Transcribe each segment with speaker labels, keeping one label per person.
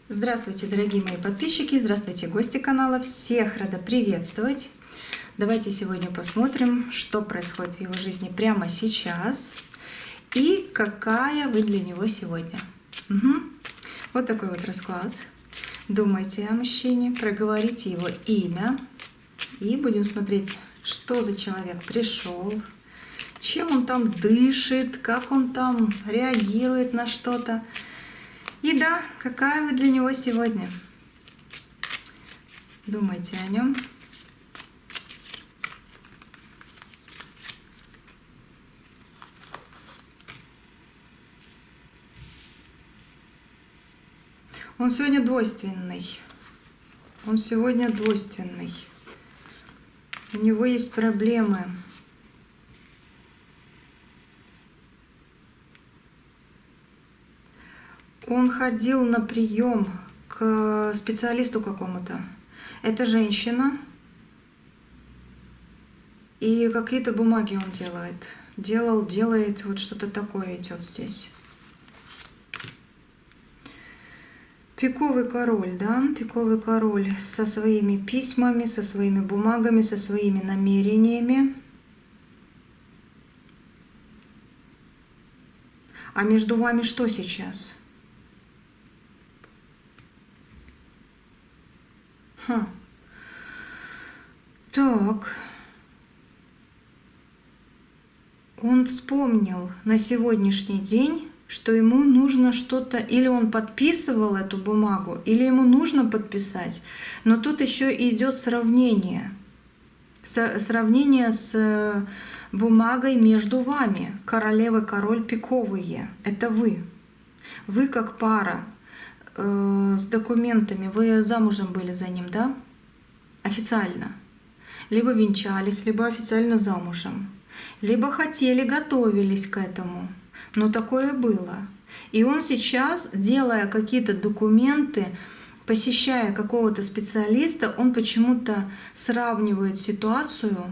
Speaker 1: Здравствуйте, дорогие мои подписчики, здравствуйте, гости канала, всех рада приветствовать. Давайте сегодня посмотрим, что происходит в его жизни прямо сейчас и какая вы для него сегодня. Вот такой вот расклад. Думайте о мужчине, проговорите его имя и будем смотреть, что за человек пришел, чем он там дышит, как он там реагирует на что-то. И да, какая вы для него сегодня? Думайте о нем. Он сегодня двойственный. Он сегодня двойственный. У него есть проблемы. Он ходил на прием к специалисту какому-то. Это женщина. И какие-то бумаги он делает. Делает, вот что-то такое идет здесь. Пиковый король, да? Пиковый король со своими письмами, со своими бумагами, со своими намерениями. А между вами что сейчас? Так. Он вспомнил на сегодняшний день, что ему нужно что-то, или он подписывал эту бумагу, или ему нужно подписать. Но тут еще идет сравнение. Сравнение с бумагой между вами. Королева, король, пиковые. Это вы. Вы как пара с документами. Вы замужем были за ним, да? Официально. Либо венчались, либо официально замужем. Либо хотели, готовились к этому. Но такое было. И он сейчас, делая какие-то документы, посещая какого-то специалиста, он почему-то сравнивает ситуацию,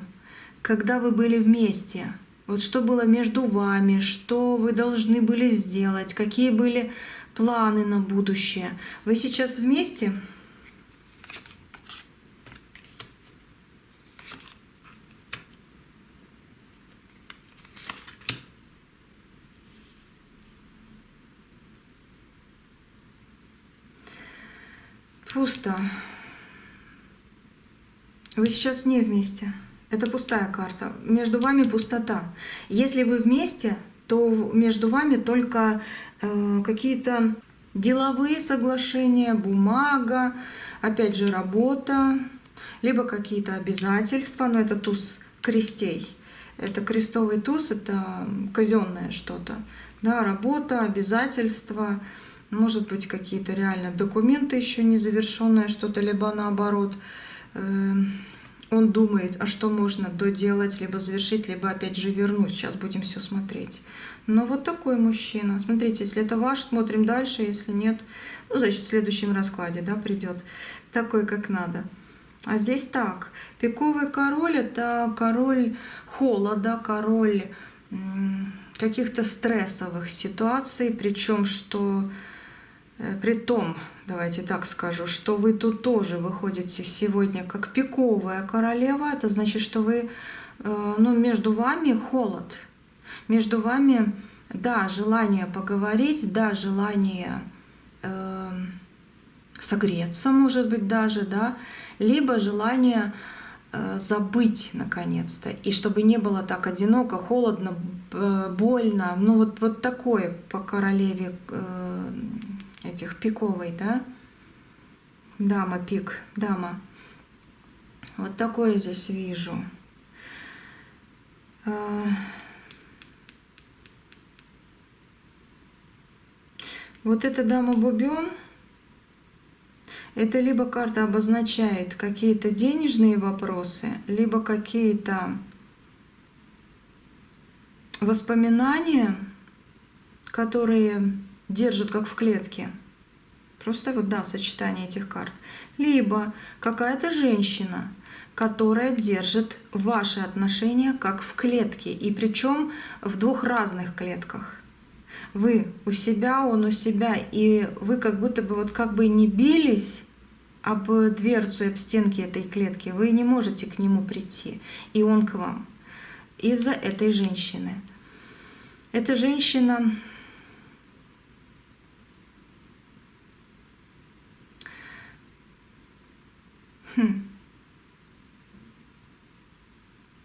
Speaker 1: когда вы были вместе. Вот что было между вами, что вы должны были сделать, какие были планы на будущее. Вы сейчас вместе? Пусто. Вы сейчас не вместе. Это пустая карта. Между вами пустота. Если вы вместе, то между вами только какие-то деловые соглашения, бумага, опять же работа, либо какие-то обязательства, но это туз крестей. Это крестовый туз, это казенное что-то. Да, работа, обязательства, может быть какие-то реально документы еще не завершенное что-то, либо наоборот. Он думает, а что можно доделать, либо завершить, либо опять же вернуть. Сейчас будем все смотреть. Но вот такой мужчина. Смотрите, если это ваш, смотрим дальше. Если нет, ну, значит, в следующем раскладе, да, придет такой, как надо. А здесь так. Пиковый король — это король холода, король каких-то стрессовых ситуаций. Причем, что при том, давайте так скажу, что вы тут тоже выходите сегодня как пиковая королева. Это значит, что вы, ну, между вами холод. Между вами, да, желание поговорить, да, желание согреться, может быть, даже, да, либо желание забыть наконец-то. И чтобы не было так одиноко, холодно, больно. Ну, вот такое по королеве этих пиковой, да? Дама, пик, дама. Вот такое здесь вижу. Вот эта дама бубен, это либо карта обозначает какие-то денежные вопросы, либо какие-то воспоминания, которые держат как в клетке. Просто вот, да, сочетание этих карт. Либо какая-то женщина, которая держит ваши отношения как в клетке. И причем в двух разных клетках. Вы у себя, он у себя, и вы как будто бы вот как бы не бились об дверцу и об стенки этой клетки, вы не можете к нему прийти, и он к вам. Из-за этой женщины. Эта женщина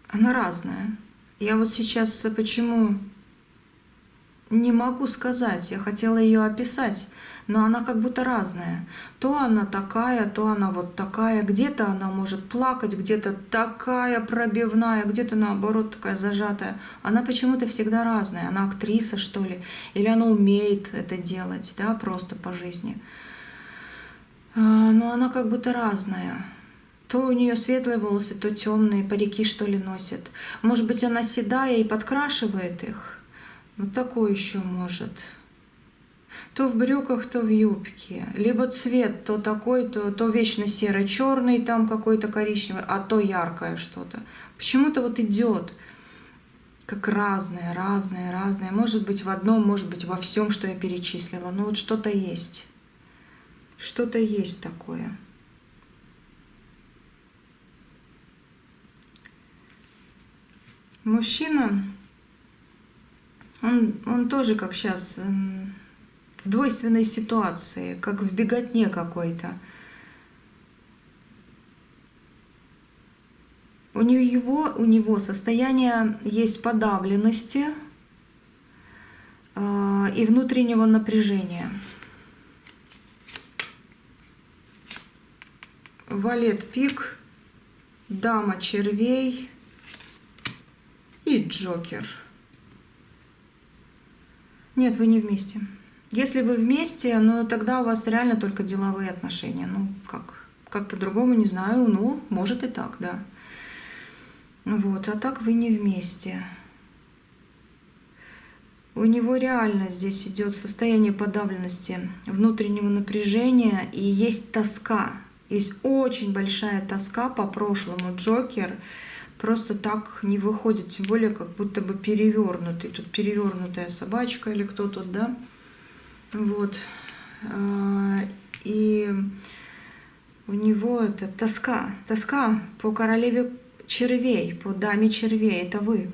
Speaker 1: она разная. Я вот сейчас почему не могу сказать, я хотела ее описать, но она как будто разная. То она такая, то она вот такая. Где-то она может плакать, где-то такая пробивная, где-то наоборот такая зажатая. Она почему-то всегда разная. Она актриса, что ли? Или она умеет это делать, да, просто по жизни. Но она как будто разная. То у нее светлые волосы, то темные, парики, что ли, носит. Может быть, она седая и подкрашивает их. Вот такое еще может. То в брюках, то в юбке. Либо цвет то такой, то вечно серо-черный, там какой-то коричневый, а то яркое что-то. Почему-то вот идет как разное, разное, разное. Может быть в одном, может быть во всем, что я перечислила. Но вот что-то есть. Что-то есть такое. Мужчина, он тоже как сейчас в двойственной ситуации, как в беготне какой-то. У него состояние есть подавленности и внутреннего напряжения. Валет пик, дама червей и Джокер. Нет, вы не вместе. Если вы вместе, ну тогда у вас реально только деловые отношения. Ну как по-другому, не знаю, ну может и так, да. Вот, а так вы не вместе. У него реально здесь идет состояние подавленности, внутреннего напряжения и есть тоска. Есть очень большая тоска по прошлому. Джокер просто так не выходит, тем более как будто бы перевернутый. Тут перевернутая собачка или кто тут, да? Вот. И у него это тоска. Тоска по королеве червей, по даме червей. Это вы.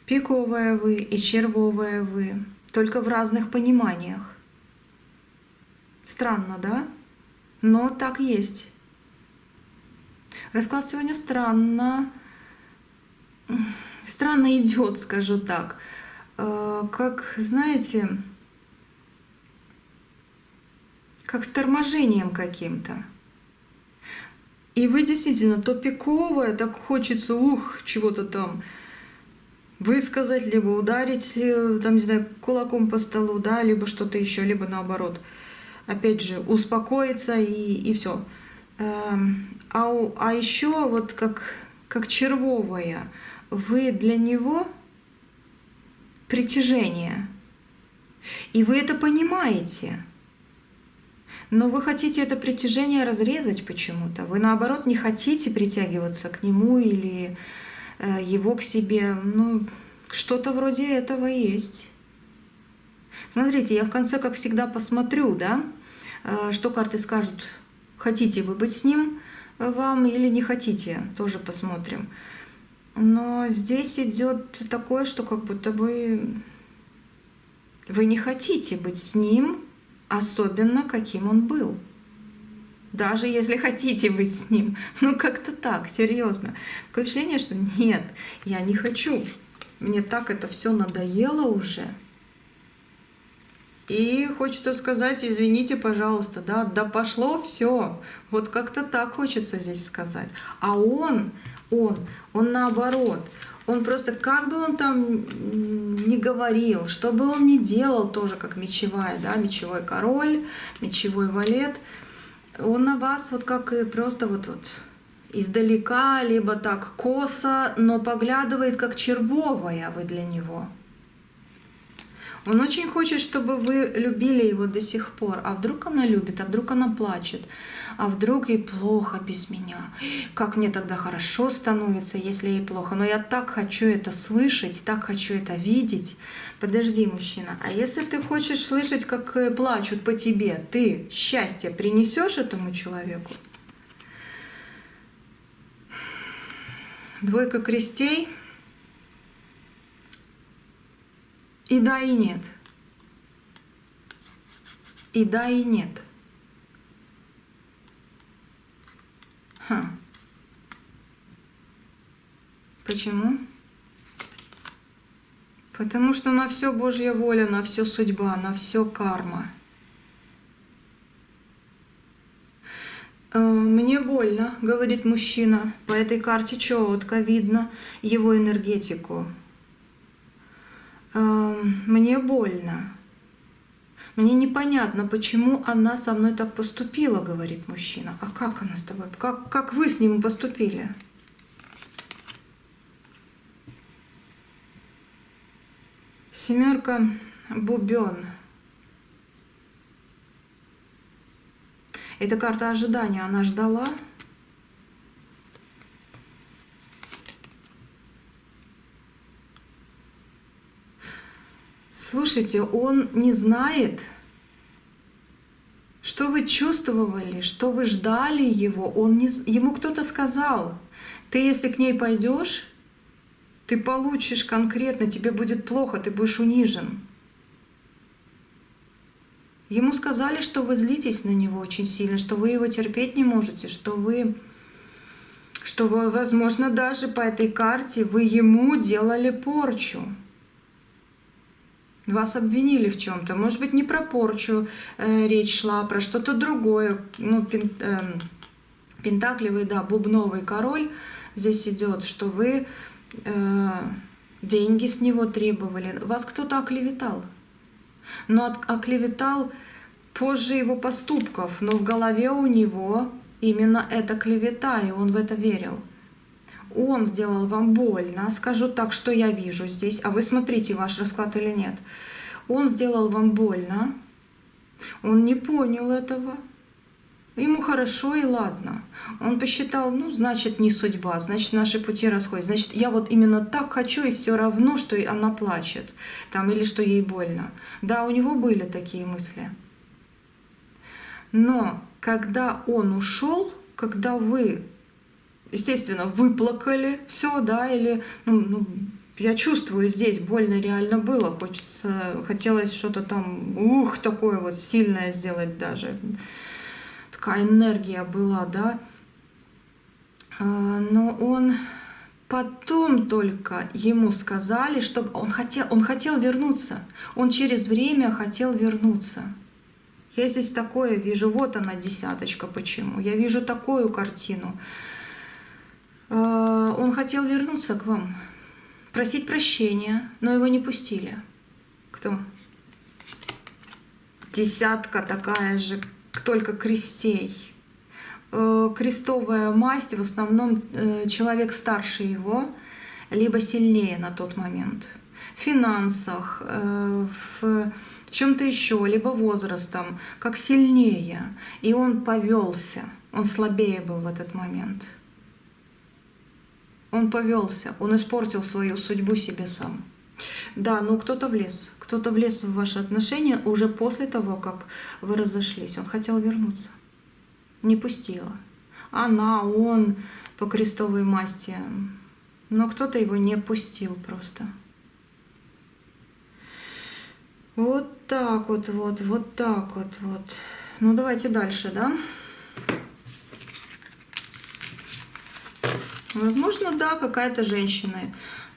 Speaker 1: Пиковая вы и червовая вы. Только в разных пониманиях. Странно, да? Но так есть. Расклад сегодня странно идет, скажу так. Как, знаете, как с торможением каким-то. И вы действительно то пиковая, так хочется, чего-то там высказать, либо ударить, там, не знаю, кулаком по столу, да, либо что-то еще, либо наоборот. Опять же, успокоиться и все. А еще вот как червовая, вы для него притяжение. И вы это понимаете. Но вы хотите это притяжение разрезать почему-то. Вы наоборот не хотите притягиваться к нему или его к себе. Ну, что-то вроде этого есть. Смотрите, я в конце, как всегда, посмотрю, да, что карты скажут. Хотите вы быть с ним вам или не хотите, тоже посмотрим. Но здесь идет такое, что как будто бы вы не хотите быть с ним, особенно каким он был. Даже если хотите быть с ним. Ну как-то так, серьезно. Такое впечатление, что нет, я не хочу. Мне так это все надоело уже. И хочется сказать, извините, пожалуйста, да пошло все. Вот как-то так хочется здесь сказать. А он наоборот. Он просто, как бы он там ни говорил, что бы он ни делал, тоже как мечевая, да, мечевой король, мечевой валет, он на вас вот как и просто вот издалека, либо так косо, но поглядывает как червовая вы для него. Он очень хочет, чтобы вы любили его до сих пор. А вдруг она любит, а вдруг она плачет, а вдруг ей плохо без меня. Как мне тогда хорошо становится, если ей плохо. Но я так хочу это слышать, так хочу это видеть. Подожди, мужчина, а если ты хочешь слышать, как плачут по тебе, ты счастье принесешь этому человеку? Двойка крестей. И да, и нет. И да, и нет. Почему? Потому что на все Божья воля, на все судьба, на все карма. Мне больно, говорит мужчина. По этой карте четко видно его энергетику. Мне больно. Мне непонятно, почему она со мной так поступила, говорит мужчина. А как она с тобой? Как вы с ним поступили? Семерка бубен. Это карта ожидания. Она ждала. Слушайте, он не знает, что вы чувствовали, что вы ждали его. Ему кто-то сказал, ты если к ней пойдешь, ты получишь конкретно, тебе будет плохо, ты будешь унижен. Ему сказали, что вы злитесь на него очень сильно, что вы его терпеть не можете, что вы, возможно, даже по этой карте вы ему делали порчу. Вас обвинили в чем-то. Может быть, не про порчу речь шла, а про что-то другое. Ну, пентаклевый, да, бубновый король здесь идет, что вы деньги с него требовали. Вас кто-то оклеветал. Но оклеветал позже его поступков. Но в голове у него именно эта клевета, и он в это верил. Он сделал вам больно, скажу так, что я вижу здесь, а вы смотрите, ваш расклад или нет. Он сделал вам больно, он не понял этого, ему хорошо и ладно. Он посчитал, ну, значит, не судьба, значит, наши пути расходятся, значит, я вот именно так хочу, и все равно, что она плачет, там, или что ей больно. Да, у него были такие мысли. Но когда он ушел, когда вы, естественно, выплакали все, да, или я чувствую, здесь больно реально было, хотелось что-то там, такое вот сильное сделать даже. Такая энергия была, да. Но он потом только ему сказали, чтобы он хотел вернуться. Он через время хотел вернуться. Я здесь такое вижу, вот она десяточка, почему. Я вижу такую картину. Он хотел вернуться к вам, просить прощения, но его не пустили. Кто? Десятка такая же, только крестей. Крестовая масть, в основном человек старше его, либо сильнее на тот момент. В финансах, в чем-то еще, либо возрастом, как сильнее. И он повелся, он слабее был в этот момент. Он повелся, он испортил свою судьбу себе сам. Да, но кто-то влез в ваши отношения уже после того, как вы разошлись. Он хотел вернуться, не пустила. Он по крестовой масти, но кто-то его не пустил просто. Вот так вот. Ну, давайте дальше, да? Возможно, да, какая-то женщина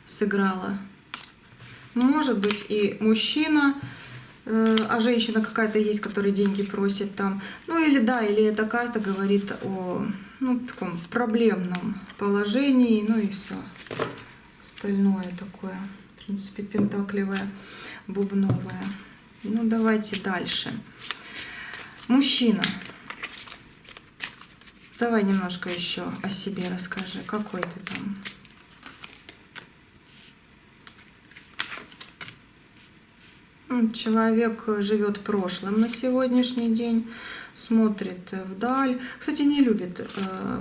Speaker 1: сыграла. Может быть, и мужчина, а женщина какая-то есть, которая деньги просит там. Ну, или да, или эта карта говорит о таком проблемном положении, ну и все. Остальное такое, в принципе, пентаклевое, бубновое. Ну, давайте дальше. Мужчина. Давай немножко еще о себе расскажи. Какой ты там? Человек живет прошлым на сегодняшний день, смотрит вдаль. Кстати, не любит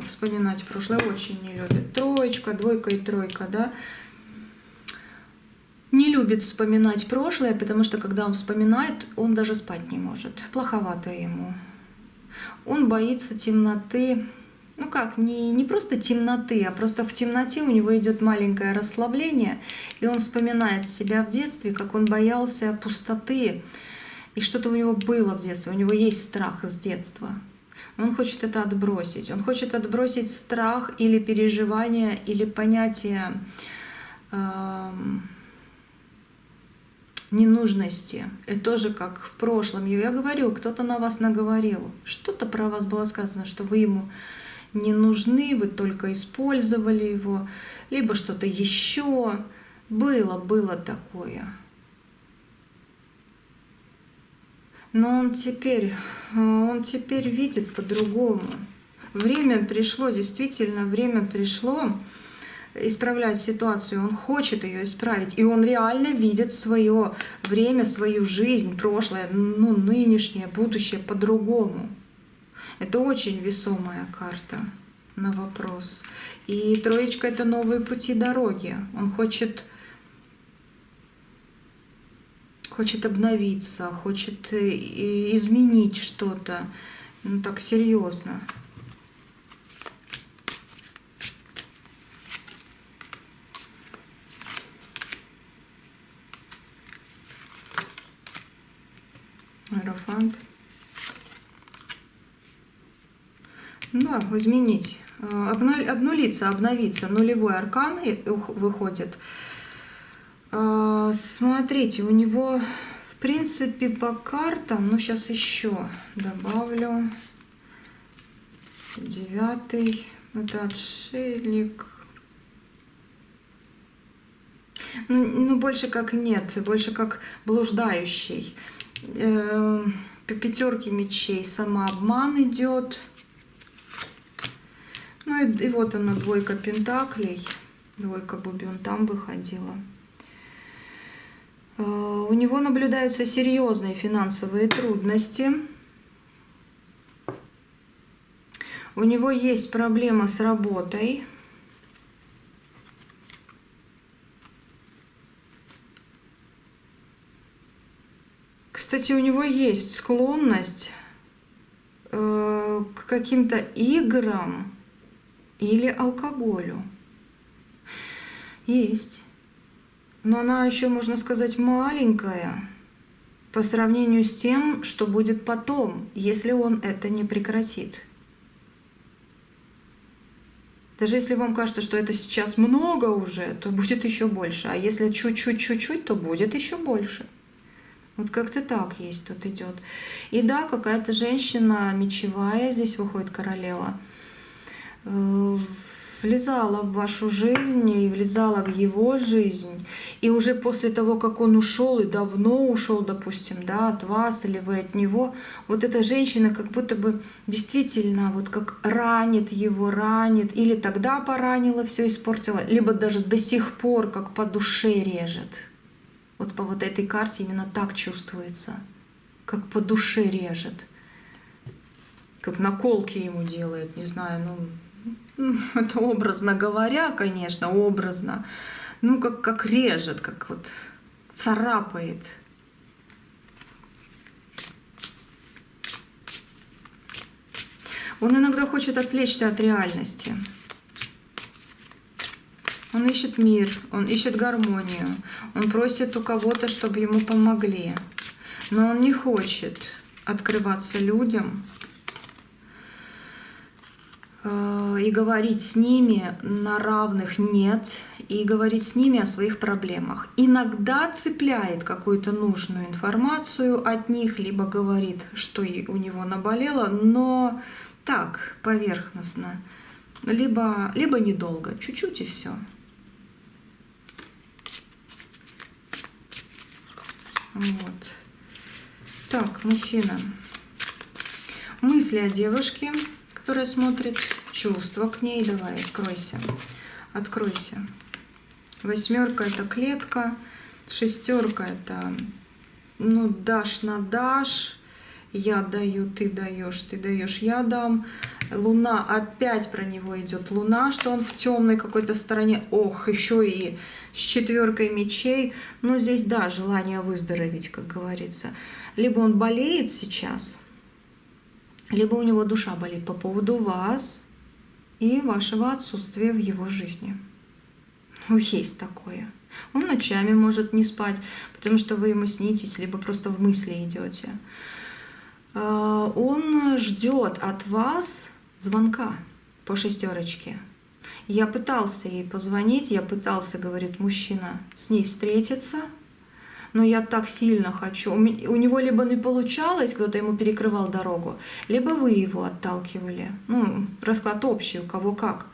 Speaker 1: вспоминать прошлое, очень не любит. Троечка, двойка и тройка, да. Не любит вспоминать прошлое, потому что когда он вспоминает, он даже спать не может. Плоховато ему. Он боится темноты. Ну как, не просто темноты, а просто в темноте у него идет маленькое расслабление, и он вспоминает себя в детстве, как он боялся пустоты, и что-то у него было в детстве, у него есть страх с детства. Он хочет это отбросить. Он хочет отбросить страх или переживание, или понятие ненужности. Это тоже как в прошлом. Я говорю, кто-то на вас наговорил, что-то про вас было сказано, что вы ему не нужны, вы только использовали его, либо что-то еще. Было такое. Но он теперь видит по-другому. Время пришло, действительно, время пришло исправлять ситуацию. Он хочет ее исправить. И он реально видит свое время, свою жизнь, прошлое, нынешнее, будущее по-другому. Это очень весомая карта на вопрос. И троечка — это новые пути дороги. Он хочет обновиться, хочет изменить что-то. Ну так серьезно. Аэрофант. Да, изменить, обнулиться, обновиться. Нулевой аркан выходит. Смотрите, у него, в принципе, по картам, ну, сейчас еще добавлю. 9, это отшельник. Ну, больше как нет, больше как блуждающий. По пятерке мечей самообман идет. Ну и вот она, двойка пентаклей, двойка бубен там выходила. У него наблюдаются серьезные финансовые трудности. У него есть проблема с работой. Кстати, у него есть склонность к каким-то играм или алкоголю. Есть. Но она еще, можно сказать, маленькая по сравнению с тем, что будет потом, если он это не прекратит. Даже если вам кажется, что это сейчас много уже, то будет еще больше. А если чуть-чуть, то будет еще больше. Вот как-то так есть, тут идет. И да, какая-то женщина мечевая, здесь выходит королева, влезала в вашу жизнь и влезала в его жизнь. И уже после того, как он ушел, и давно ушел, допустим, да, от вас или вы от него, вот эта женщина как будто бы действительно вот как ранит его, ранит, или тогда поранила, все испортила, либо даже до сих пор как по душе режет. Вот по вот этой карте именно так чувствуется, как по душе режет, как наколки ему делает, не знаю, это образно говоря, конечно, образно, ну как режет, как вот царапает. Он иногда хочет отвлечься от реальности. Он ищет мир, он ищет гармонию, он просит у кого-то, чтобы ему помогли. Но он не хочет открываться людям и говорить с ними на равных нет, и говорить с ними о своих проблемах. Иногда цепляет какую-то нужную информацию от них, либо говорит, что у него наболело, но так, поверхностно, либо недолго, чуть-чуть и все. Вот. Так, мужчина. Мысли о девушке, которая смотрит, чувства к ней. Давай, откройся. Откройся. 8 — это клетка, 6 — это ну, дашь на дашь, я даю, ты даешь, я дам. Луна, опять про него идет луна, что он в темной какой-то стороне. Ох, еще и с 4 мечей. Ну, здесь, да, желание выздороветь, как говорится. Либо он болеет сейчас, либо у него душа болит по поводу вас и вашего отсутствия в его жизни. Ну, есть такое. Он ночами может не спать, потому что вы ему снитесь, либо просто в мысли идете. Он ждет от вас звонка по 6. Я пытался ей позвонить, я пытался, говорит мужчина, с ней встретиться, но я так сильно хочу. У него либо не получалось, кто-то ему перекрывал дорогу, либо вы его отталкивали. Ну, расклад общий, у кого как.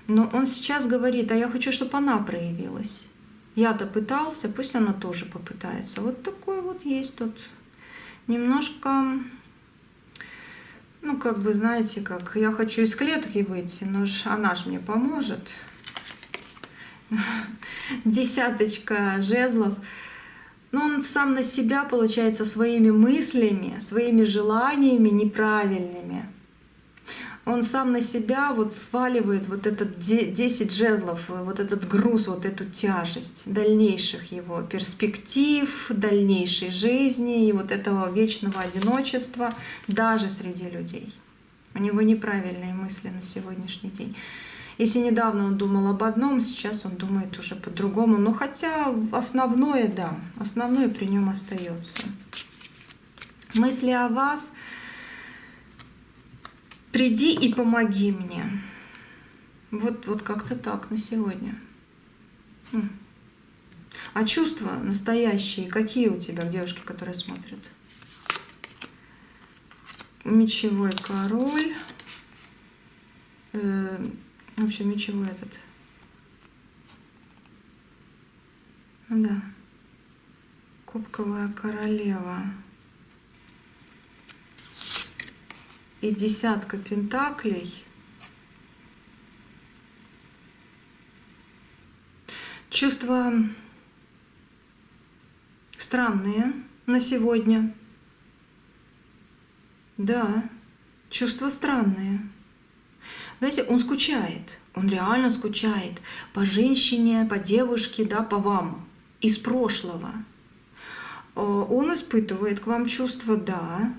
Speaker 1: Но он сейчас говорит, а я хочу, чтобы она проявилась. Я-то пытался, пусть она тоже попытается. Вот такой вот есть тут немножко... Ну, как бы, знаете, как я хочу из клетки выйти, но она ж мне поможет. 10 жезлов. Но он сам на себя, получается, своими мыслями, своими желаниями неправильными. Он сам на себя вот сваливает вот этот 10 жезлов, вот этот груз, вот эту тяжесть дальнейших его перспектив, дальнейшей жизни и вот этого вечного одиночества даже среди людей. У него неправильные мысли на сегодняшний день. Если недавно он думал об одном, сейчас он думает уже по-другому. Но хотя основное, да, основное при нем остается. Мысли о вас. Приди и помоги мне. Вот как-то так на сегодня. А чувства настоящие, какие у тебя, девушки, которые смотрят? Мечевой король. В общем, мечевой этот. Да. Кубковая королева. И 10 пентаклей. Чувства странные на сегодня. Да, чувства странные. Знаете, он скучает. Он реально скучает по женщине, по девушке, да, по вам из прошлого. Он испытывает к вам чувства, да.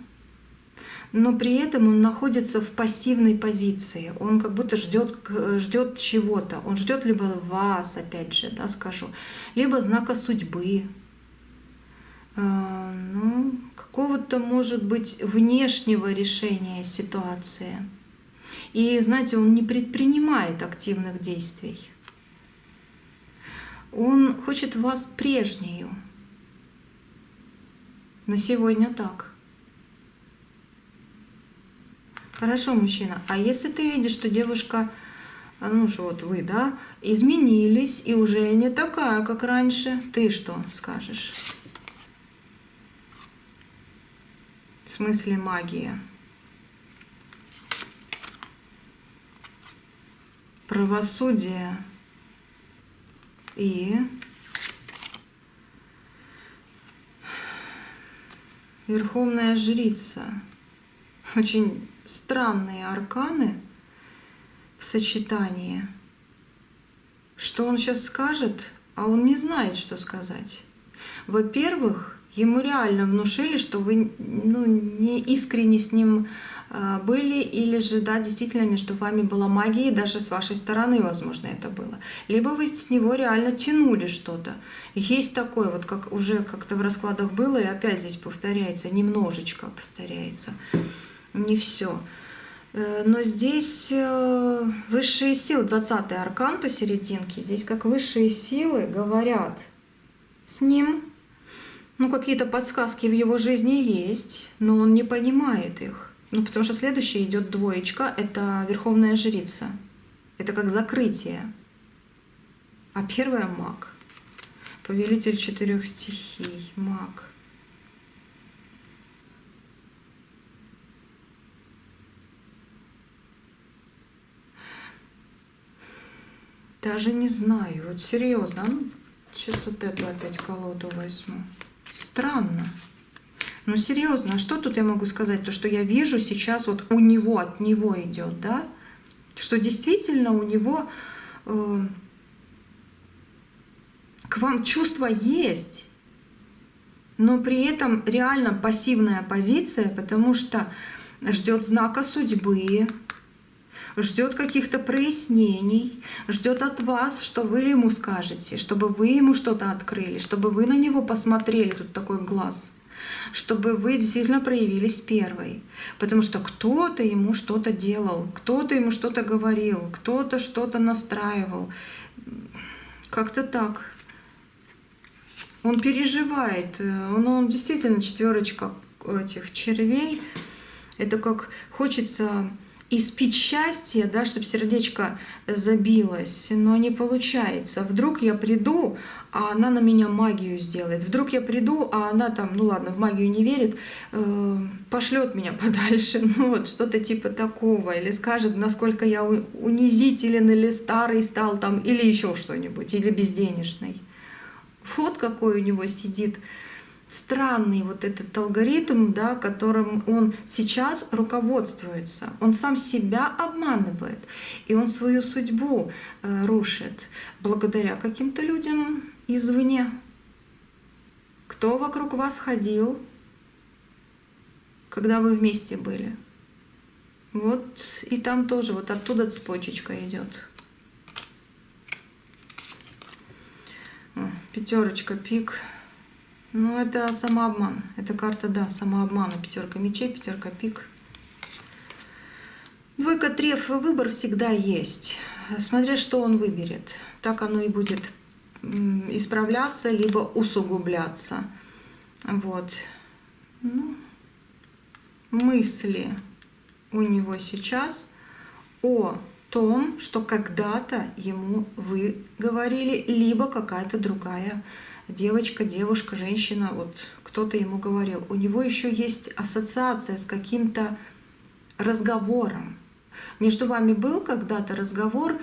Speaker 1: Но при этом он находится в пассивной позиции. Он как будто ждет чего-то. Он ждет либо вас, опять же, да, скажу, либо знака судьбы. Ну, какого-то, может быть, внешнего решения ситуации. И, знаете, он не предпринимает активных действий. Он хочет вас прежнюю. На сегодня так. Хорошо, мужчина. А если ты видишь, что девушка, ну что вот вы, да, изменились и уже не такая, как раньше, ты что скажешь? В смысле магия? Правосудие и Верховная Жрица. Очень странные арканы в сочетании. Что он сейчас скажет, а он не знает, что сказать. Во-первых, ему реально внушили, что вы не искренне с ним были, или же, да, действительно между вами была магия, и даже с вашей стороны, возможно, это было. Либо вы с него реально тянули что-то. Есть такое, вот как уже как-то в раскладах было, и опять здесь повторяется, немножечко повторяется. Не все. Но здесь высшие силы, 20-й аркан посерединке, здесь как высшие силы говорят с ним. Ну, какие-то подсказки в его жизни есть, но он не понимает их. Ну, потому что следующая идет 2, это Верховная Жрица. Это как закрытие. А первая маг. Повелитель 4 стихий, маг. Даже не знаю, вот серьезно. Ну, сейчас вот эту опять колоду возьму. Странно. Ну серьезно, а что тут я могу сказать? То, что я вижу сейчас вот у него, от него идет, да? Что действительно у него к вам чувство есть, но при этом реально пассивная позиция, потому что ждет знака судьбы, ждет каких-то прояснений, ждет от вас, что вы ему скажете, чтобы вы ему что-то открыли, чтобы вы на него посмотрели, тут такой глаз, чтобы вы действительно проявились первой. Потому что кто-то ему что-то делал, кто-то ему что-то говорил, кто-то что-то настраивал. Как-то так. Он переживает, он действительно четверочка этих червей. Это как хочется испить счастье, да, чтобы сердечко забилось, но не получается. Вдруг я приду, а она на меня магию сделает. Вдруг я приду, а она там, ну ладно, в магию не верит, пошлет меня подальше, ну вот что-то типа такого, или скажет, насколько я унизителен, или старый стал там, или еще что-нибудь, или безденежный. Вот какой у него сидит странный вот этот алгоритм, да, которым он сейчас руководствуется. Он сам себя обманывает, и он свою судьбу рушит благодаря каким-то людям извне. Кто вокруг вас ходил, когда вы вместе были? Вот и там тоже вот оттуда цепочечка идет. Пятерочка, пик. Ну, это самообман. Это карта, да, самообмана. Пятерка мечей, пятерка пик. Двойка треф. Выбор всегда есть. Смотря что он выберет. Так оно и будет исправляться, либо усугубляться. Вот. Ну, мысли у него сейчас о том, что когда-то ему вы говорили, либо какая-то другая девочка, девушка, женщина, вот кто-то ему говорил. У него еще есть ассоциация с каким-то разговором. Между вами был когда-то разговор,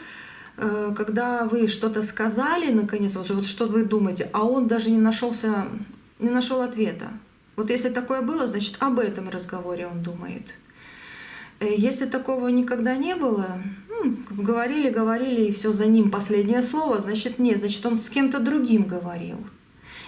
Speaker 1: когда вы что-то сказали, наконец, вот что вы думаете, а он даже не нашел ответа. Вот если такое было, значит, об этом разговоре он думает. Если такого никогда не было, говорили, и все за ним последнее слово, значит нет, значит он с кем-то другим говорил.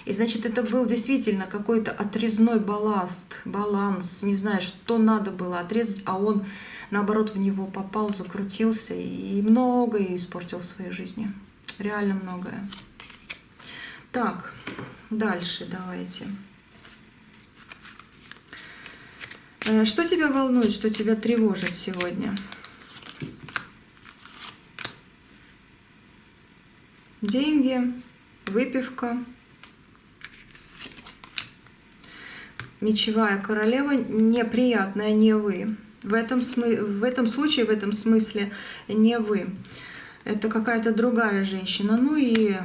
Speaker 1: И значит это был действительно какой-то отрезной баланс, не знаю, что надо было отрезать, а он наоборот в него попал, закрутился и многое испортил в своей жизни. Реально многое. Так, дальше давайте. Что тебя волнует, что тебя тревожит сегодня? Деньги, выпивка. Мечевая королева неприятная, не вы. В этом случае, в этом смысле не вы. Это какая-то другая женщина. Ну и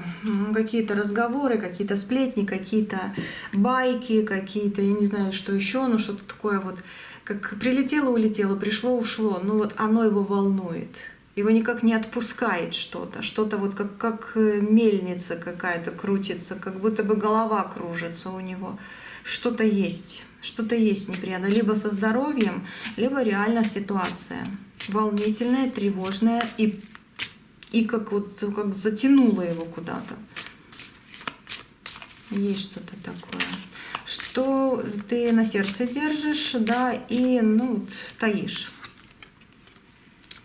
Speaker 1: какие-то разговоры, какие-то сплетни, какие-то байки, какие-то, я не знаю, что еще, но что-то такое вот, как прилетело, улетело, пришло, ушло. Ну вот оно его волнует. Его никак не отпускает что-то. Что-то вот как мельница какая-то крутится, как будто бы голова кружится у него. Что-то есть неприятно. Либо со здоровьем, либо реально ситуация волнительная, тревожная и как затянуло его куда-то. Есть что-то такое. Что ты на сердце держишь, да, и таишь.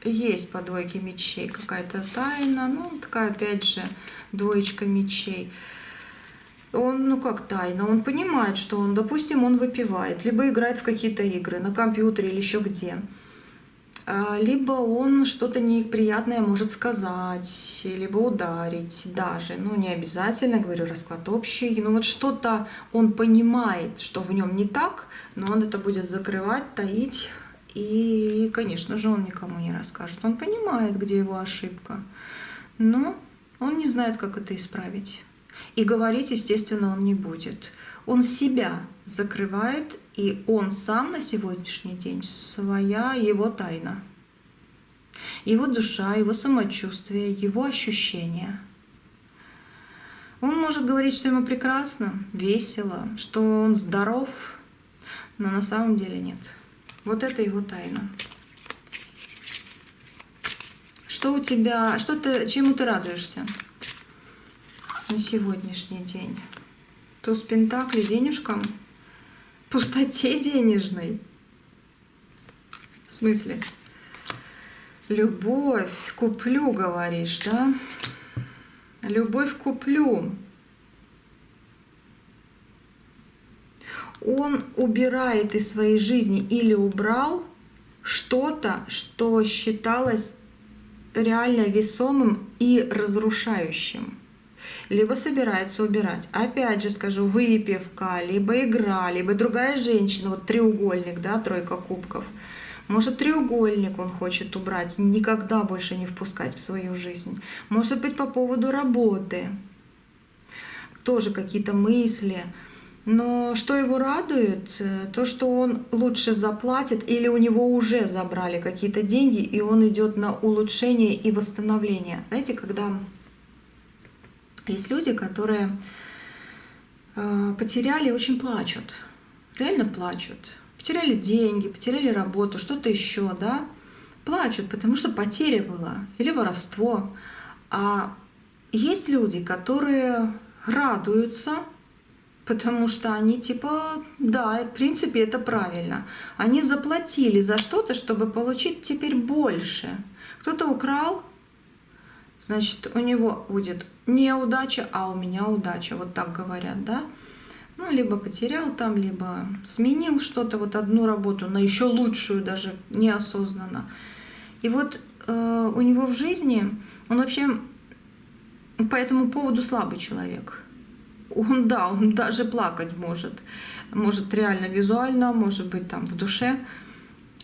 Speaker 1: Есть по двойке мечей какая-то тайна, такая опять же двоечка мечей. Он, как тайна, он понимает, что он, допустим, он выпивает, либо играет в какие-то игры на компьютере или еще где. Либо он что-то неприятное может сказать, либо ударить даже. Не обязательно, говорю, расклад общий. Но вот что-то он понимает, что в нем не так, но он это будет закрывать, таить. И, конечно же, он никому не расскажет. Он понимает, где его ошибка, но он не знает, как это исправить. И говорить, естественно, он не будет. Он себя закрывает, и он сам на сегодняшний день своя его тайна. Его душа, его самочувствие, его ощущения. Он может говорить, что ему прекрасно, весело, что он здоров, но на самом деле нет. Вот это его тайна. Что у тебя, чему ты радуешься на сегодняшний день? Туз пентаклей, денежкам? Пустоте денежной? В смысле? Любовь куплю, говоришь, да? Любовь куплю. Он убирает из своей жизни или убрал что-то, что считалось реально весомым и разрушающим. Либо собирается убирать. Опять же скажу, выпивка, либо игра, либо другая женщина. Вот треугольник, да, тройка кубков. Может, треугольник он хочет убрать, никогда больше не впускать в свою жизнь. Может быть, по поводу работы. Тоже какие-то мысли. Но что его радует, то, что он лучше заплатит или у него уже забрали какие-то деньги, и он идет на улучшение и восстановление. Знаете, когда есть люди, которые потеряли и очень плачут, реально плачут. Потеряли деньги, потеряли работу, что-то еще, да, плачут, потому что потеря была или воровство. А есть люди, которые радуются, потому что они типа, да, в принципе, это правильно. Они заплатили за что-то, чтобы получить теперь больше. Кто-то украл, значит, у него будет неудача, а у меня удача. Вот так говорят, да? Ну, либо потерял там, либо сменил что-то, вот одну работу на еще лучшую, даже неосознанно. И вот у него в жизни, он вообще по этому поводу слабый человек. Он даже плакать может реально визуально, может быть там в душе,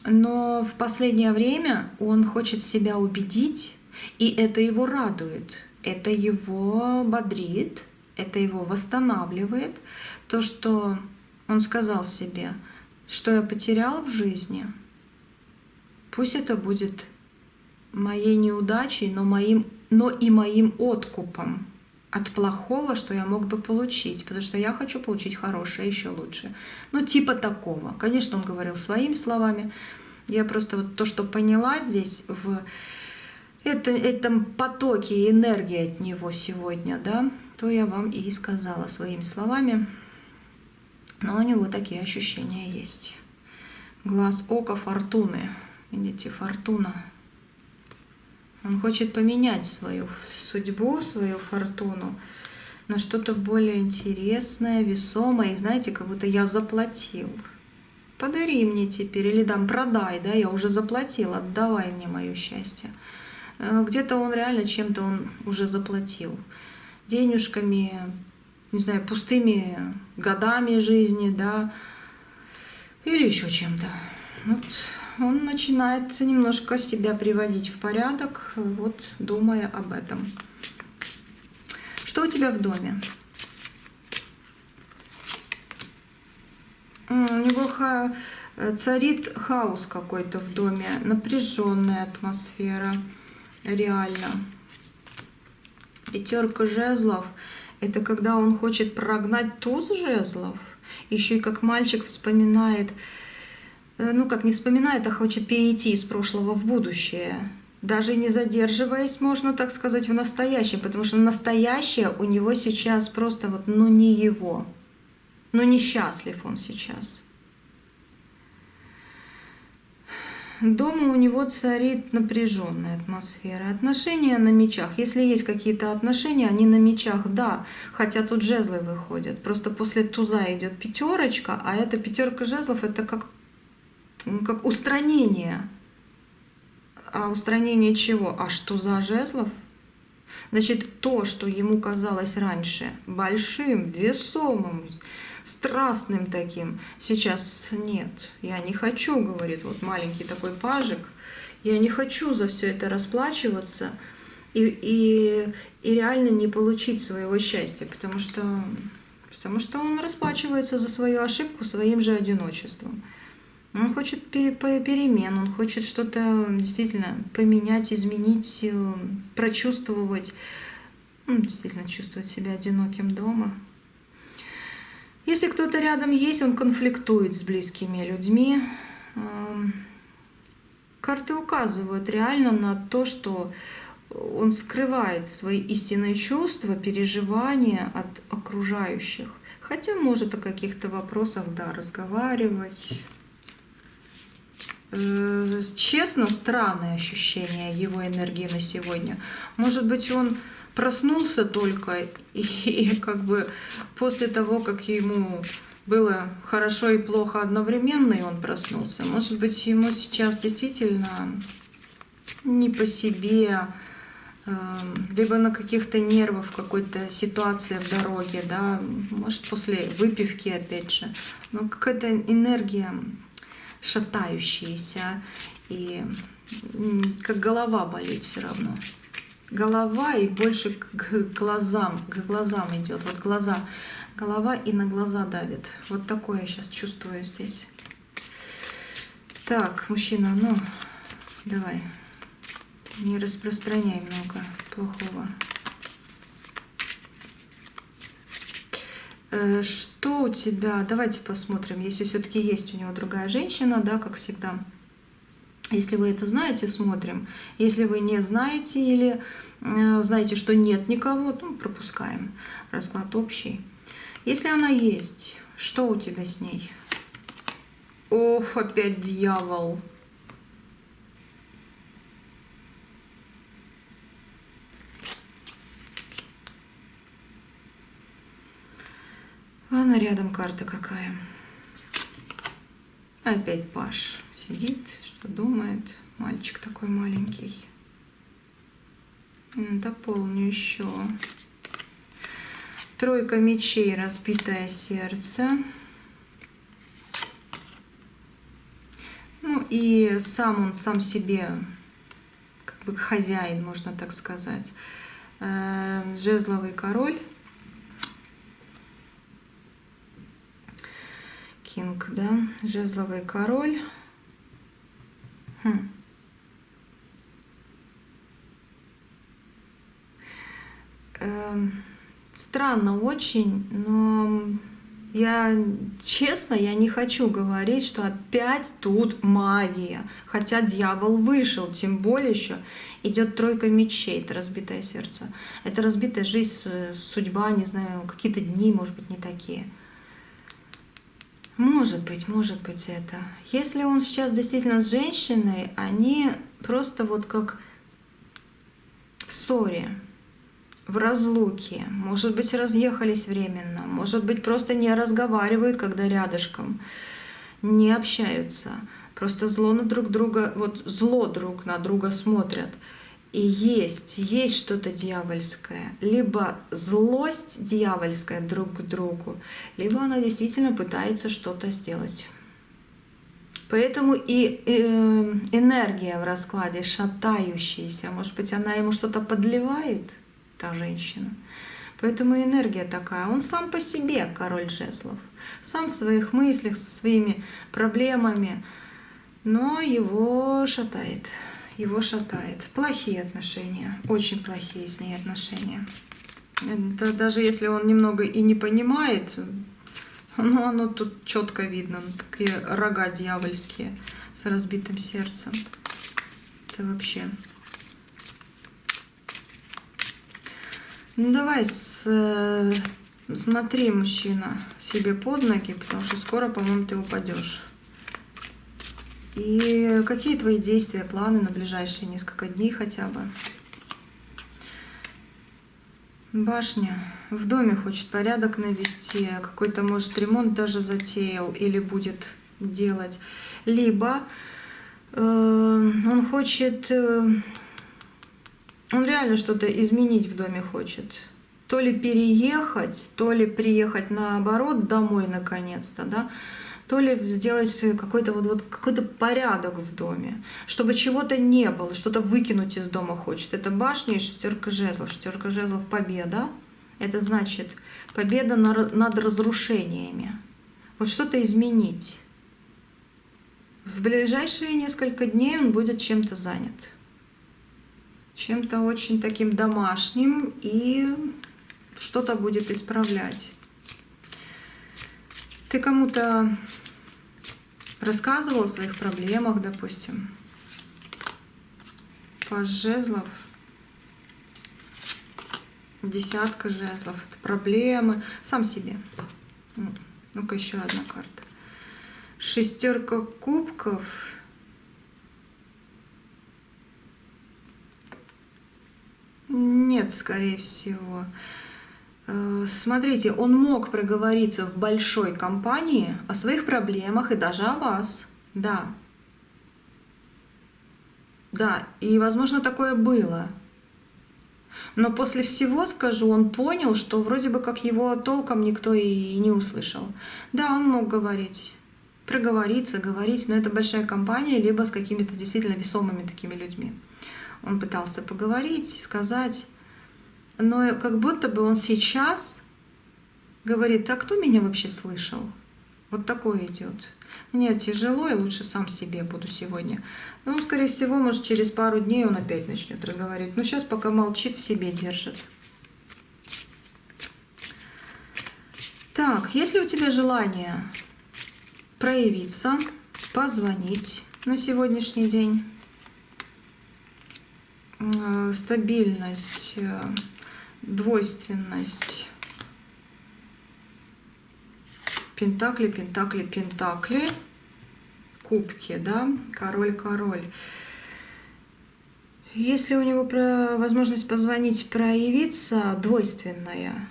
Speaker 1: но в последнее время он хочет себя убедить, и это его радует, это его бодрит, это его восстанавливает, то, что он сказал себе, что я потерял в жизни, пусть это будет моей неудачей, но и моим откупом от плохого, что я мог бы получить, потому что я хочу получить хорошее, еще лучше. Ну, типа такого. Конечно, он говорил своими словами. Я просто вот то, что поняла здесь в этом потоке энергии от него сегодня, да, то я вам и сказала своими словами. Но у него такие ощущения есть. Глаз ока фортуны. Видите, фортуна. Он хочет поменять свою судьбу, свою фортуну на что-то более интересное, весомое. И знаете, как будто я заплатил. Подари мне теперь, или там продай, да, я уже заплатил, отдавай мне мое счастье. Где-то он реально чем-то он уже заплатил. Денежками, не знаю, пустыми годами жизни, да, или еще чем-то. Вот. Он начинает немножко себя приводить в порядок, вот думая об этом. Что у тебя в доме? У него царит хаос какой-то в доме, напряженная атмосфера, реально. Пятерка жезлов — это когда он хочет прогнать туз жезлов, еще и как мальчик вспоминает, ну, как не вспоминает, а хочет перейти из прошлого в будущее. Даже не задерживаясь, можно так сказать, в настоящем, потому что настоящее у него сейчас просто вот, ну, не его. Ну, несчастлив он сейчас. Дома у него царит напряженная атмосфера. Отношения на мечах. Если есть какие-то отношения, они на мечах, да. Хотя тут жезлы выходят. Просто после туза идет пятерочка, а эта пятерка жезлов — это как устранение. А устранение чего? Аж туза жезлов? Значит, то, что ему казалось раньше большим, весомым, страстным таким, сейчас нет. Я не хочу, говорит, вот маленький такой пажик, я не хочу за все это расплачиваться и реально не получить своего счастья, потому что он расплачивается за свою ошибку своим же одиночеством. Он хочет перемен, он хочет что-то действительно поменять, изменить, прочувствовать, действительно чувствовать себя одиноким дома. Если кто-то рядом есть, он конфликтует с близкими людьми. Карты указывают реально на то, что он скрывает свои истинные чувства, переживания от окружающих. Хотя может о каких-то вопросах, да, разговаривать. Честно, странное ощущение его энергии на сегодня. Может быть, он проснулся только и как бы после того, как ему было хорошо и плохо одновременно, и он проснулся. Может быть, ему сейчас действительно не по себе, либо на каких-то нервах в какой-то ситуации в дороге, да, может, после выпивки, опять же. Но какая-то энергия шатающаяся, и как голова болит все равно. Голова и больше к глазам идет. Вот глаза, голова и на глаза давит. Вот такое я сейчас чувствую здесь. Так, мужчина, ну, давай, не распространяй много плохого. Что у тебя? Давайте посмотрим, если все-таки есть у него другая женщина, да, как всегда. Если вы это знаете, смотрим. Если вы не знаете или знаете, что нет никого, то пропускаем. Расклад общий. Если она есть, что у тебя с ней? Ох, опять дьявол. Ладно, рядом карта какая. Опять Паш сидит, что думает. Мальчик такой маленький. Дополню еще. Тройка мечей, разбитое сердце. Ну и сам он сам себе, как бы хозяин, можно так сказать. Жезловый король. Кинг, да, жезловый король. Странно очень, но я честно, я не хочу говорить, что опять тут магия. Хотя дьявол вышел, тем более еще идет тройка мечей, это разбитое сердце. Это разбитая жизнь, судьба, не знаю, какие-то дни, может быть, не такие. Может быть это. Если он сейчас действительно с женщиной, они просто вот как в ссоре, в разлуке. Может быть, разъехались временно. Может быть, просто не разговаривают, когда рядышком. Не общаются. Просто зло на друг друга, вот зло друг на друга смотрят. И есть что-то дьявольское. Либо злость дьявольская друг к другу, либо она действительно пытается что-то сделать. Поэтому и энергия в раскладе шатающаяся. Может быть, она ему что-то подливает, та женщина. Поэтому энергия такая. Он сам по себе король жезлов. Сам в своих мыслях, со своими проблемами. Но его шатает. Его шатает. Плохие отношения. Очень плохие с ней отношения. Это даже если он немного и не понимает, но оно тут четко видно. Такие рога дьявольские с разбитым сердцем. Это вообще... Ну давай смотри, мужчина, себе под ноги, потому что скоро, по-моему, ты упадешь. И какие твои действия, планы на ближайшие несколько дней хотя бы? Башня. В доме хочет порядок навести, какой-то, может, ремонт даже затеял или будет делать. Либо он хочет... Он реально что-то изменить в доме хочет. То ли переехать, то ли приехать наоборот домой наконец-то, да? То ли сделать какой-то какой-то порядок в доме, чтобы чего-то не было, что-то выкинуть из дома хочет. Это башня и шестерка жезлов. Шестерка жезлов — победа. Это значит победа над разрушениями. Вот что-то изменить. В ближайшие несколько дней он будет чем-то занят. Чем-то очень таким домашним, и что-то будет исправлять. Ты кому-то рассказывал о своих проблемах, допустим. Паж жезлов. Десятка жезлов. Это проблемы. Сам себе. Ну-ка, еще одна карта. Шестерка кубков. Нет, скорее всего. Смотрите, он мог проговориться в большой компании о своих проблемах и даже о вас. Да. Да, и, возможно, такое было. Но после всего, скажу, он понял, что вроде бы как его толком никто и не услышал. Да, он мог говорить, проговориться, говорить, но это большая компания, либо с какими-то действительно весомыми такими людьми. Он пытался поговорить, сказать, но как будто бы он сейчас говорит: а кто меня вообще слышал? Вот такое идет. Мне тяжело, и лучше сам себе буду сегодня. Ну, скорее всего, может, через пару дней он опять начнет разговаривать. Но сейчас пока молчит, в себе держит. Так, если у тебя желание проявиться, позвонить на сегодняшний день, стабильность, двойственность, пентакли, пентакли, пентакли, кубки, да, король, король. Если у него возможность позвонить, проявиться, двойственная.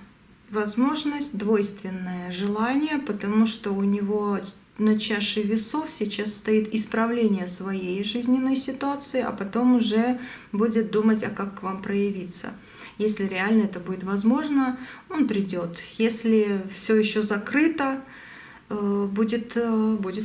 Speaker 1: Возможность двойственное желание, потому что у него на чаше весов сейчас стоит исправление своей жизненной ситуации, а потом уже будет думать, а как к вам проявиться. Если реально это будет возможно, он придет. Если все еще закрыто, будет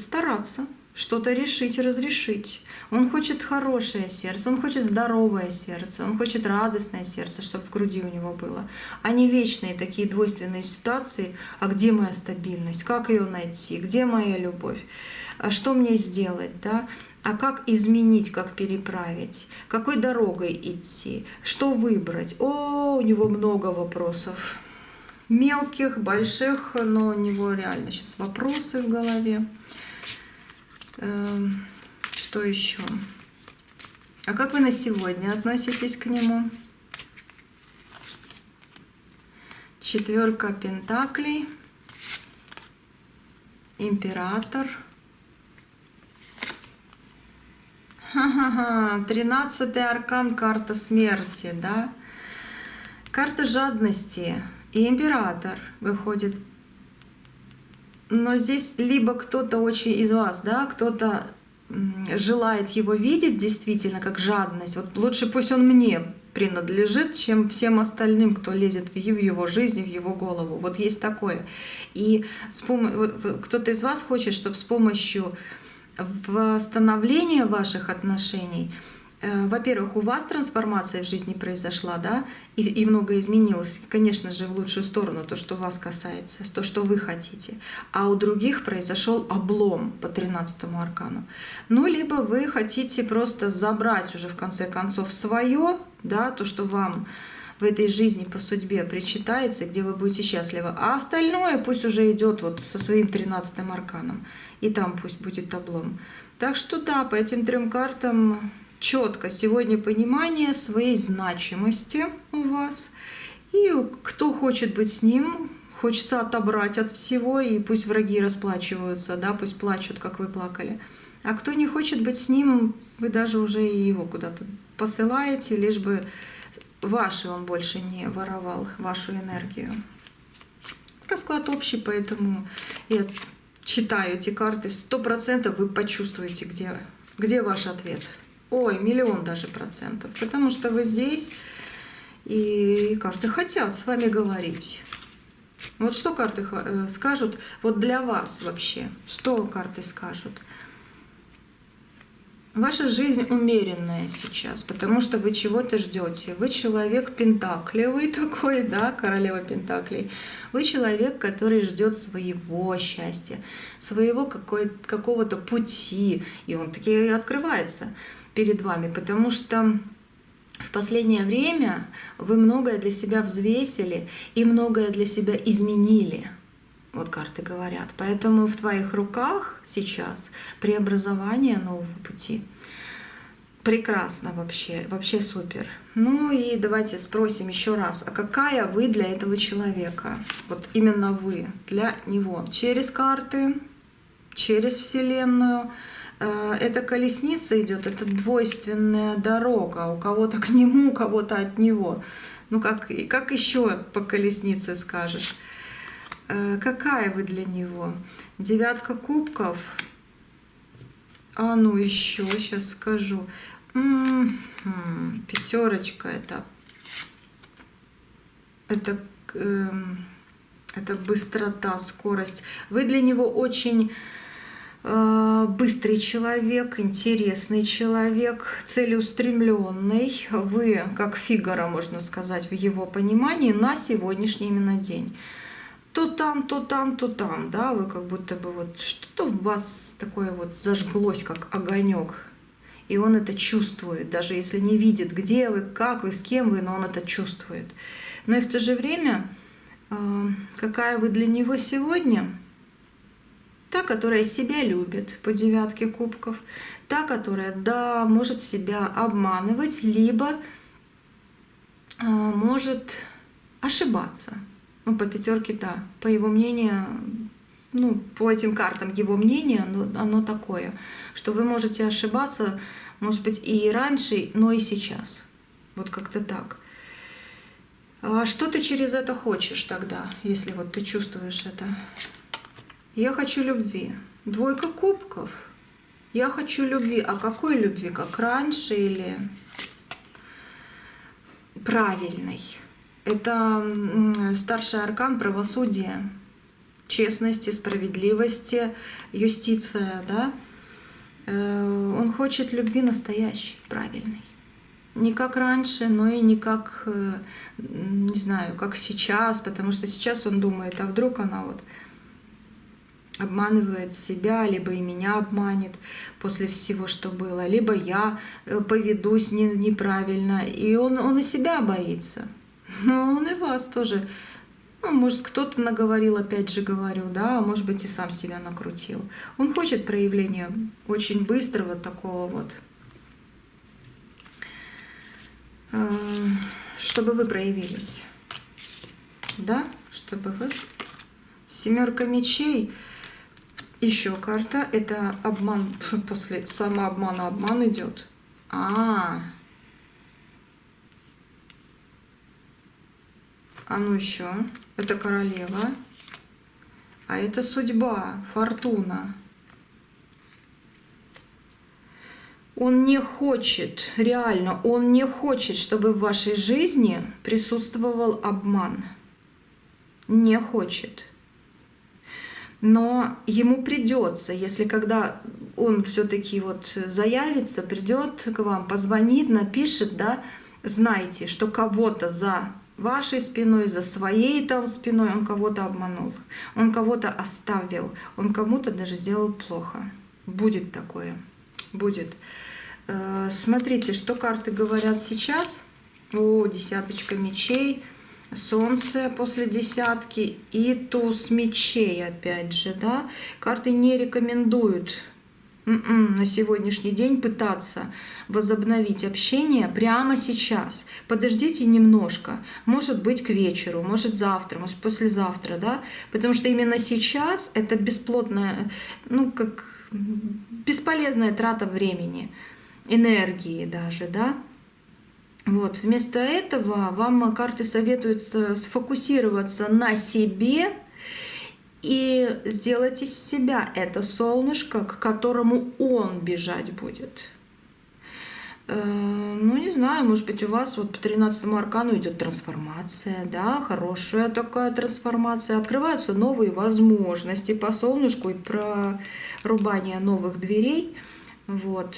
Speaker 1: стараться что-то решить и разрешить. Он хочет хорошее сердце, он хочет здоровое сердце, он хочет радостное сердце, чтобы в груди у него было. А не вечные такие двойственные ситуации: а где моя стабильность, как ее найти, где моя любовь, а что мне сделать, да? А как изменить, как переправить, какой дорогой идти, что выбрать. О, у него много вопросов. Мелких, больших, но у него реально сейчас вопросы в голове. Что еще? А как вы на сегодня относитесь к нему? Четверка пентаклей, император. Ха-ха-ха, 13-й аркан, карта смерти, да? Карта жадности и император выходит. Но здесь либо кто-то очень из вас, да, кто-то желает его видеть действительно как жадность. Вот лучше пусть он мне принадлежит, чем всем остальным, кто лезет в его жизнь, в его голову. Вот есть такое. И кто-то из вас хочет, чтобы с помощью восстановления ваших отношений, во-первых, у вас трансформация в жизни произошла, да, и многое изменилось, конечно же, в лучшую сторону, то, что вас касается, то, что вы хотите. А у других произошел облом по 13-му аркану. Ну, либо вы хотите просто забрать уже в конце концов свое, да, то, что вам в этой жизни по судьбе причитается, где вы будете счастливы, а остальное пусть уже идет вот со своим 13-м арканом, и там пусть будет облом. Так что да, по этим 3 картам четко сегодня понимание своей значимости у вас. И кто хочет быть с ним, хочется отобрать от всего, и пусть враги расплачиваются, да, пусть плачут, как вы плакали. А кто не хочет быть с ним, вы даже уже и его куда-то посылаете, лишь бы ваши он больше не воровал, вашу энергию. Расклад общий, поэтому я читаю эти карты, 100% вы почувствуете, где ваш ответ. Ой, 1 000 000 даже процентов, потому что вы здесь, и карты хотят с вами говорить. Вот что карты скажут вот для вас вообще? Что карты скажут? Ваша жизнь умеренная сейчас, потому что вы чего-то ждете. Вы человек пентаклевый такой, да, королева пентаклей. Вы человек, который ждет своего счастья, своего какого-то пути, и он таки открывается перед вами, потому что в последнее время вы многое для себя взвесили и многое для себя изменили. вот карты говорят. Поэтому в твоих руках сейчас преобразование нового пути. Прекрасно вообще, вообще супер. Ну и давайте спросим еще раз, а какая вы для этого человека? Вот именно вы для него. Через карты, через Вселенную. Эта колесница идет, это двойственная дорога. У кого-то к нему, у кого-то от него. Ну как еще по колеснице скажешь? Какая вы для него? 9 кубков. А ну еще, сейчас скажу. Пятерочка это быстрота, скорость. Вы для него очень быстрый человек, интересный человек, целеустремленный. Вы, как Фигаро, можно сказать, в его понимании на сегодняшний именно день. То там, то там, то там, да, вы как будто бы вот что-то в вас такое вот зажглось, как огонек. И он это чувствует, даже если не видит, где вы, как вы, с кем вы, но он это чувствует. Но и в то же время, какая вы для него сегодня? Та, которая себя любит по 9 кубков, та, которая, да, может себя обманывать, либо может ошибаться. Ну, по 5, да, по его мнению, ну, по этим картам его мнение, оно такое, что вы можете ошибаться, может быть, и раньше, но и сейчас. Вот как-то так. А что ты через это хочешь тогда, если вот ты чувствуешь это? Я хочу любви. 2 кубков. Я хочу любви. А какой любви? Как раньше или правильной? Это старший аркан правосудия, честности, справедливости, юстиция, да? Он хочет любви настоящей, правильной. Не как раньше, но и не как, не знаю, как сейчас, потому что сейчас он думает, а вдруг она вот обманывает себя, либо и меня обманет после всего, что было, либо я поведусь неправильно, и он и себя боится. Но он и вас тоже, ну, может, кто-то наговорил, опять же говорю, да, а может быть и сам себя накрутил. Он хочет проявления очень быстрого такого вот, чтобы вы проявились, да, чтобы вы. 7 мечей, еще карта, это обман, после самообмана обман идет. А ну еще, это королева, а это судьба, фортуна. Он не хочет, реально, он не хочет, чтобы в вашей жизни присутствовал обман. Не хочет. Но ему придется, если когда он все-таки вот заявится, придет к вам, позвонит, напишет, да, знайте, что кого-то за вашей спиной, за своей там спиной он кого-то обманул, он кого-то оставил, он кому-то даже сделал плохо. Будет такое, будет. Смотрите, что карты говорят сейчас. О, 10 мечей, солнце после 10 и туз мечей опять же, да. Карты не рекомендуют на сегодняшний день пытаться возобновить общение прямо сейчас. Подождите немножко, может быть к вечеру, может завтра, может послезавтра, да, потому что именно сейчас это бесплотная, ну как бесполезная трата времени, энергии даже, да. Вот, вместо этого вам карты советуют сфокусироваться на себе и сделать из себя это солнышко, к которому он бежать будет. Ну, не знаю, может быть, у вас вот по 13-му аркану идет трансформация, да, хорошая такая трансформация. Открываются новые возможности по солнышку и прорубание новых дверей. Вот.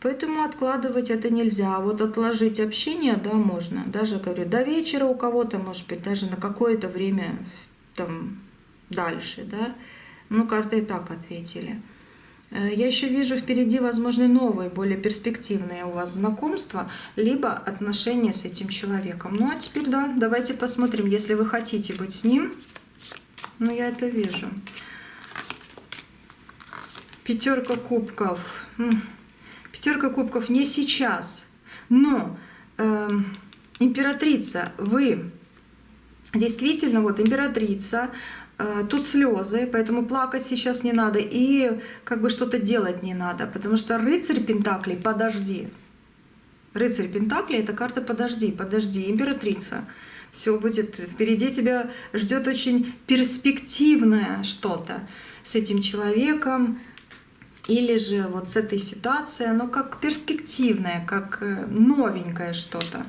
Speaker 1: Поэтому откладывать это нельзя. Вот отложить общение, да, можно. Даже, говорю, до вечера у кого-то, может быть, даже на какое-то время там дальше, да. Ну, карты и так ответили. Я еще вижу впереди, возможно, новые, более перспективные у вас знакомства, либо отношения с этим человеком. Ну, а теперь, да, давайте посмотрим, если вы хотите быть с ним, Ну, я это вижу. Пятерка кубков. Пятерка кубков не сейчас. Но императрица, вы действительно, вот императрица, тут слезы, поэтому плакать сейчас не надо и как бы что-то делать не надо, потому что рыцарь Пентаклей, подожди. Рыцарь Пентаклей — это карта подожди, подожди, императрица. Все будет, впереди тебя ждет очень перспективное что-то с этим человеком, или же вот с этой ситуацией, оно как перспективное, как новенькое что-то.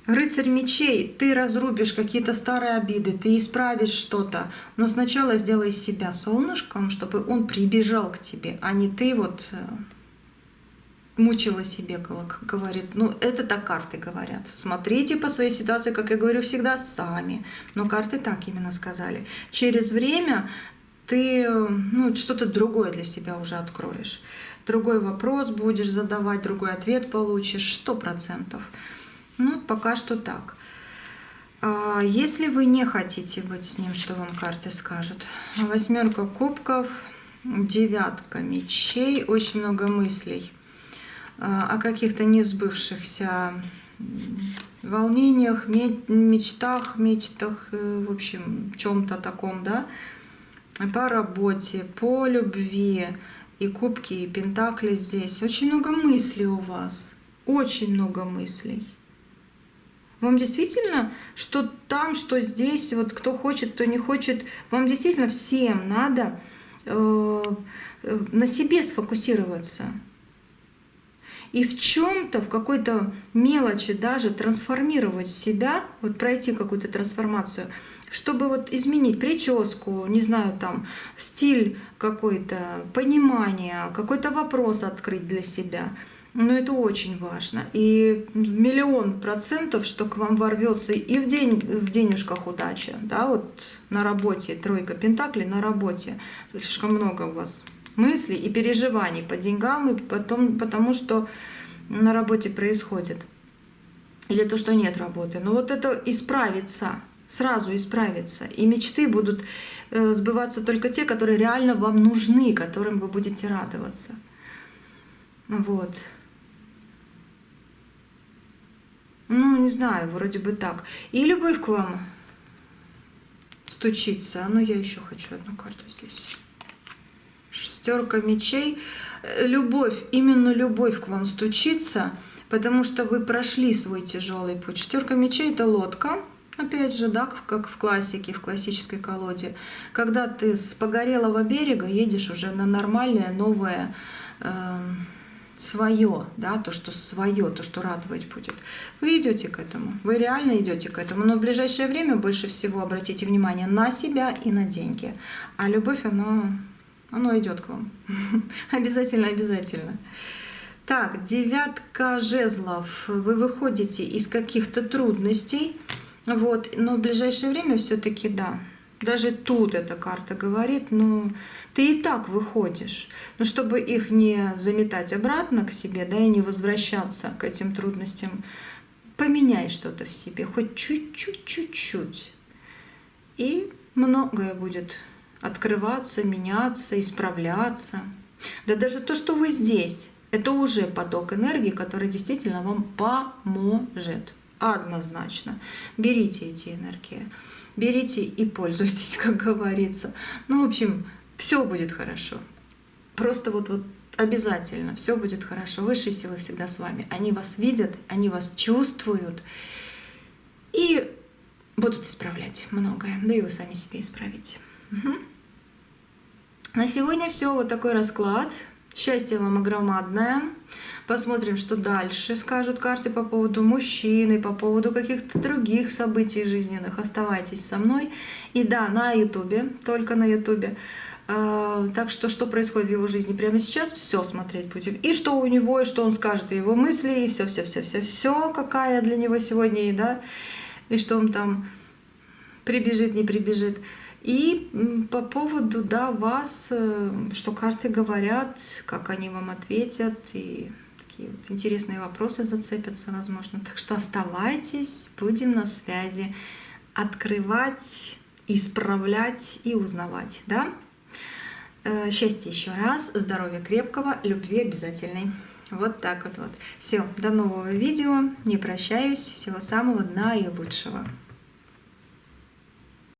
Speaker 1: Рыцарь мечей, ты разрубишь какие-то старые обиды, ты исправишь что-то, но сначала сделай себя солнышком, чтобы он прибежал к тебе, а не ты вот мучила себе, как говорит. Ну, это так карты говорят. Смотрите по своей ситуации, как я говорю всегда, сами. Но карты так именно сказали. Через время ты что-то другое для себя уже откроешь. Другой вопрос будешь задавать, другой ответ получишь, 100%. Ну, пока что так. Если вы не хотите быть с ним, что вам карты скажут? Восьмерка кубков, девятка мечей, очень много мыслей о каких-то несбывшихся волнениях, мечтах, в общем, чем-то таком, да, по работе, по любви, и кубки, и пентакли здесь. Очень много мыслей у вас, очень много мыслей. Вам действительно, что там, что здесь, вот кто хочет, кто не хочет, вам действительно всем надо на себе сфокусироваться. И в чем-то, в какой-то мелочи даже трансформировать себя, вот пройти какую-то трансформацию, чтобы вот изменить прическу, не знаю, там, стиль какой-то, понимание, какой-то вопрос открыть для себя. Но это очень важно. И 1000000%, что к вам ворвется и в денежках удача. Да, вот на работе, тройка пентаклей на работе. Слишком много у вас мыслей и переживаний по деньгам, и потом, потому что на работе происходит. Или то, что нет работы. Но вот это исправится, сразу исправится. И мечты будут сбываться только те, которые реально вам нужны, которым вы будете радоваться. Вот. Ну, не знаю, вроде бы так. И любовь к вам стучится. Но я еще хочу одну карту здесь. Шестерка мечей. Любовь, именно любовь к вам стучится, потому что вы прошли свой тяжелый путь. Шестерка мечей — это лодка. Опять же, да, как в классике, в классической колоде. Когда ты с погорелого берега едешь уже на нормальное, новое, свое, да, то, что свое, то, что радовать будет. Вы идете к этому, вы реально идете к этому, но в ближайшее время больше всего обратите внимание на себя и на деньги. А любовь, оно идет к вам. Обязательно, обязательно. Так, девятка жезлов. Вы выходите из каких-то трудностей, вот, но в ближайшее время все-таки да. Даже тут эта карта говорит, ну, ты и так выходишь. Но чтобы их не заметать обратно к себе, да, и не возвращаться к этим трудностям, поменяй что-то в себе, хоть чуть-чуть. И многое будет открываться, меняться, исправляться. Да даже то, что вы здесь, это уже поток энергии, который действительно вам поможет. Однозначно. Берите эти энергии. Берите и пользуйтесь, как говорится. Ну, в общем, все будет хорошо. Просто вот обязательно все будет хорошо. Высшие силы всегда с вами. Они вас видят, они вас чувствуют и будут исправлять многое. Да и вы сами себе исправите. Угу. На сегодня все. Вот такой расклад. Счастья вам огромадное. Посмотрим, что дальше скажут карты по поводу мужчины, по поводу каких-то других событий жизненных. Оставайтесь со мной. И да, на Ютубе, только на Ютубе. Так что происходит в его жизни прямо сейчас, все смотреть будем. И что у него, и что он скажет, и его мысли, и все, какая для него сегодня еда, и что он там прибежит, не прибежит. И по поводу, да, вас, что карты говорят, как они вам ответят, и такие вот интересные вопросы зацепятся, возможно. Так что оставайтесь, будем на связи. Открывать исправлять и узнавать, да? Счастья еще раз, здоровья крепкого, любви обязательной. Вот так вот. Все, до нового видео. Не прощаюсь. Всего самого наилучшего.